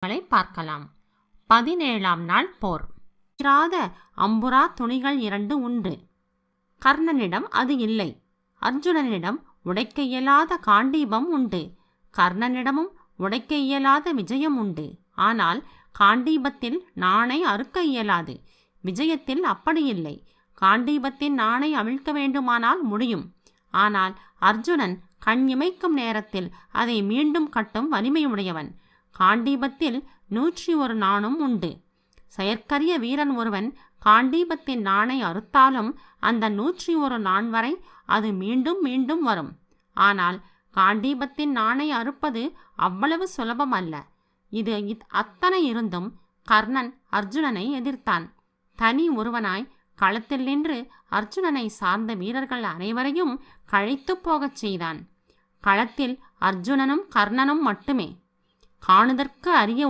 செய்திகளை பார்க்கலாம். 17ஆம் நாள் போர். இராத அம்புரா துணிகள் 2 உண்டு. கர்ணனிடம் அது இல்லை. அர்ஜுனனிடம் உடைக்க இயலாத காண்டீபம் உண்டு. கர்ணனிடமும் உடைக்க இயலாத விஜயம் உண்டு. ஆனால் காண்டீபத்தில் நாணை அறுக்க இயலாது. விஜயத்தில் அப்படியில்லை. காண்டீபத்தின் நாணை அவிழ்க்க வேண்டுமானால் முடியும். ஆனால் அர்ஜுனன் கண் இமைக்கும் நேரத்தில் அதை மீண்டும் கட்டும் வலிமையுடையவன். காண்டீபத்தில் 101 நாணும் உண்டு. செயற்கரிய வீரன் ஒருவன் காண்டீபத்தின் நாணை அறுத்தாலும் அந்த 101 நாண் வரை அது மீண்டும் மீண்டும் வரும். ஆனால் காண்டீபத்தின் நாணை அறுப்பது அவ்வளவு சுலபம் அல்ல. இது அத்தனை இருந்தும் கர்ணன் அர்ஜுனனை எதிர்த்தான். தனி ஒருவனாய் களத்தில் நின்று அர்ஜுனனை சார்ந்த வீரர்கள் அனைவரையும் கழைத்து போகச் செய்தான். களத்தில் அர்ஜுனனும் கர்ணனும் மட்டுமே. காணுதற்கு அரிய